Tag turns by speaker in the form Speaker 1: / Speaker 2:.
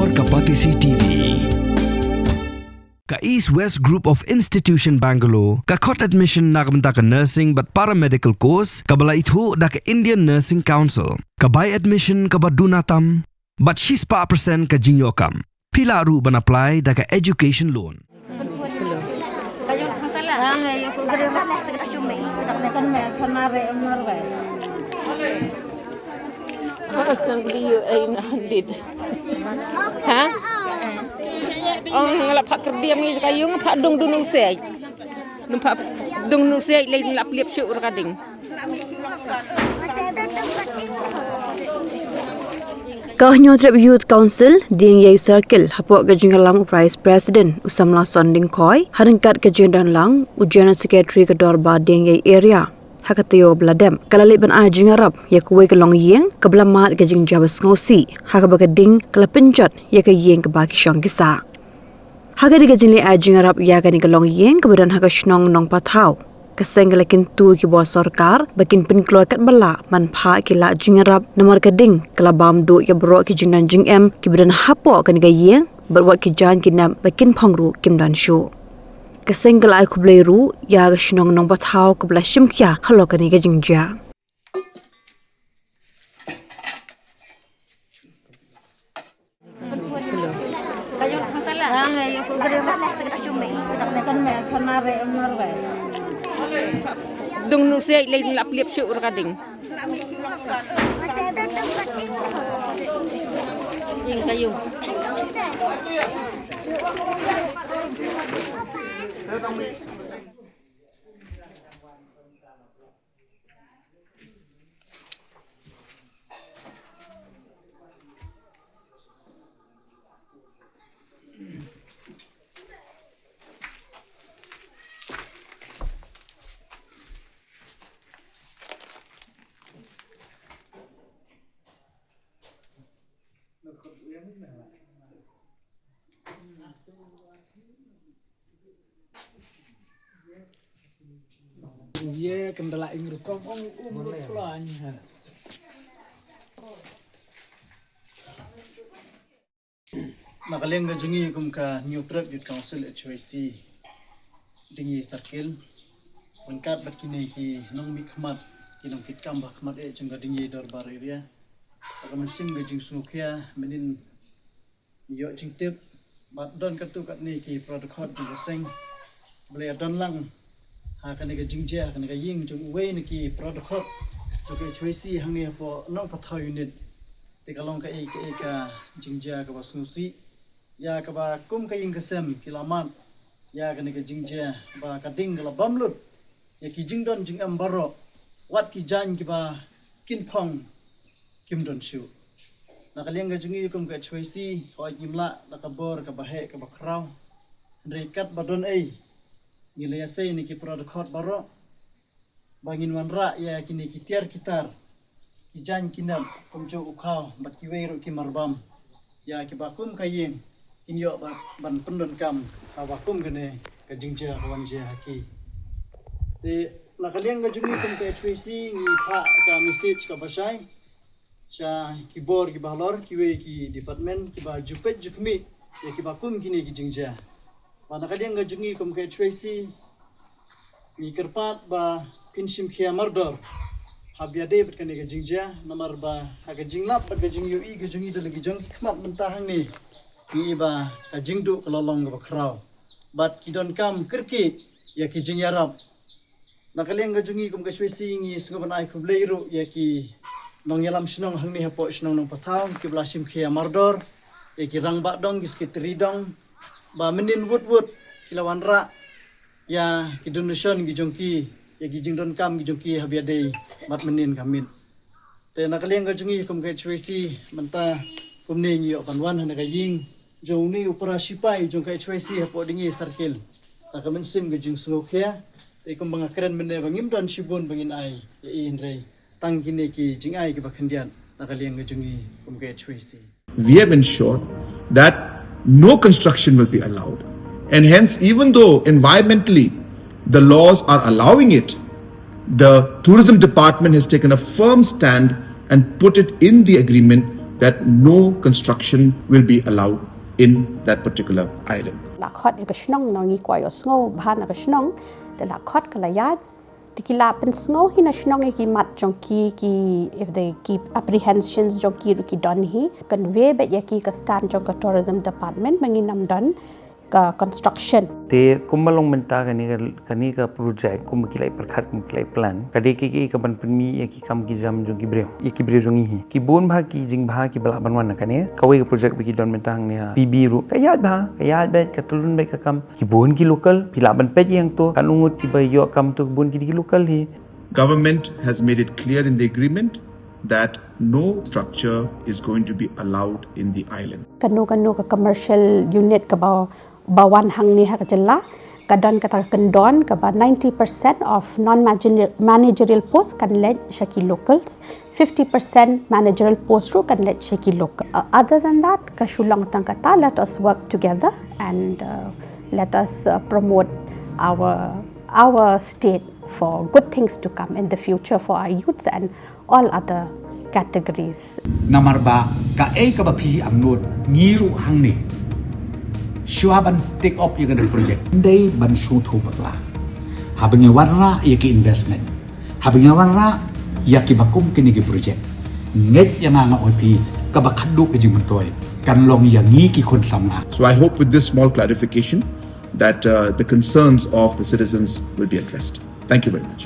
Speaker 1: bor kapati CTV. Ka East West Group of Institution Bangalore, ka khot admission nakamta ka nursing but paramedical course, ka bala ithu da ka Indian Nursing Council, ka buy admission ka badunatam, but she's pa percent ka Jingïarap. Pila ru ban apply da ka education loan.
Speaker 2: Hả? Ông là phát kerdiam ni kayung phát dung dung nusai, numpak dung nusai lain lap liap syuk rakading.
Speaker 3: Khnyotrap Youth Council Diengiei Circle hapok ka Jingïarap Vice President usamla sonding koi harangkat ka jendan lang ujian secretary ka dorba Diengiei area hakatayo bladem kalali ban a Jingïarap ya kuwe ka Longïing ka blamat ka Jingjabas ngosi hakabagading kala penjat ya ka yeng ka baki syang gisa hagadi ka jinli a Jingïarap ya ka ni ka Longïing ka badan haka shnong nong pathaw kaseng lakin tu ki bo sarkar bakin pinklo kat bala man pha ki la Jingïarap namar kading kala bam do ya bro ki jingnan jingem ki badan hapo kan ga yeng berwat ki jan ki nam bakin phangru kimdan shu kaseng kala ai khublei ru ya ga shnong nong pathaw ka bla shimkhya halo kan ga jingja
Speaker 2: Dung nusai lain lap liap syuk rakading. Yang kayu.
Speaker 4: Ye kendala ingru kom umur pelan ha. Nakaleng ga jungi kum ka Khnyotrap Youth Council HYC Diengiei Circle mangkat bakine ki nong mi khmat ki nong kit kam ba khmat e chunga Diengiei dorbar area ka musim ga jing smukia menin yo jingtip bat don katu kat ni ki protocol di seng boleh don lang akan ga Jingjia akan ga ying jung we ni ki protocol so ke choisi hangi po nong pathaw unit te kalong ka e ka Jingjia ka basnusi ya ka ba kum ka ying kasem kilamat ya kan ga Jingjia ba ka ding la bamlut ya ki jingdon jing ambaro wat ki jan ki ba kinphong kimdon shu nakaliang ga jungi kum ka choisi hoi kimla la ka bor ka bahe ka bakraw rekat badon ei ngilaya say ni ki protocol baro bangin wanra ya kini ki tiar kitar ki jan kinam kumjo ukhaw bat ki weiro ki marbam ya ki bakum kayeng kinyo ban pendon kam awakum gene ka Jingjia kawan je haki te nakaliang ga jungi kum ka HPC ngi pha ka message ka basai Shah ki bor ki balor ki we ki department ki ba jupet jukmi ya ki bakum kini ki Jingjia wana kadang ga jungi kum ka HPC ni kerpat ba pinsim khia mardor habiade bet kan ga Jingjia nomor ba haga jinglap ba jingyu i ga jungi dalagi jong khmat mentahang ni ni ba ka jingdu kalolong ga kraw bat kidon kam kirki ya ki Jingïarap nakaleng ga jungi kum ka HPC ngi sgoban ai khubleiru ya ki nong yalam shnong hangni hapo shnong nong pathaw ki blasim khia mardor e ki rangba dong ki skitri dong ba menin wut kilawan ra ya ki donation ki jongki ya ki jingdon kam ki jongki habiade mat menin kamin te nakaleng ga jungi kum ka HYC manta kumne ngi panwan hana ga ying jongni operasi pai jong ka HYC hapo Diengiei Circle ta kamen sim ga jing slokhia te kum banga kren menne bangim don shibun bangin ai ya in rei tang kini ki Jing'ai ki bakhandian nakaleng ga jungi kum ka HYC.
Speaker 5: We have ensured that no construction will be allowed, and hence even though environmentally the laws are allowing it, the tourism department has taken a firm stand and put it in the agreement that no construction will be allowed in that particular island.
Speaker 6: La khot e ka snong no ngi kwa yo sngo bhan ka snong de la khot ka la yat dikila pen sngo hina snong ki mat jong ki if they keep apprehensions jong ki don hi kan we bet ya ki ka stand jong ka tourism department manginam don ka construction
Speaker 7: te kumalong menta kani ka project kum kilai perkhat kum kilai plan kade ki ka ban penmi ya ki kam ki jam jong ki breu jong hi ki bon bha ki jing bha ki bala banwan na kane kawai ka project bi ki don mentang ne pb ru kayat bet ka tulun bet ka kam ki bon ki local pila ban pet yang to kan ungut ki bay yo kam to bon ki local hi.
Speaker 5: Government has made it clear in the agreement that no structure is going to be allowed in the island.
Speaker 6: Kanu ka commercial unit ka bawan hang ni ha ka jalla kadon kata kendon ka 90% of non-managerial posts kan let shaki locals, 50% managerial posts ru kan let shaki local. Other than that, ka shulang tang kata let us work together and let us promote our state for good things to come in the future for our youths and all other categories.
Speaker 8: Namarba ka ka bapi amnot ngiru hang ni. Shuaban take up yung ganun project. Hindi ban suto bakla. Habang warra yaki investment. Habang warra yaki bakum kinigi project. Nget yang nga opi kabakaduk ka Jingpluh. Kanlong yangi ki kon samla.
Speaker 5: So I hope with this small clarification that the concerns of the citizens will be addressed. Thank you very much.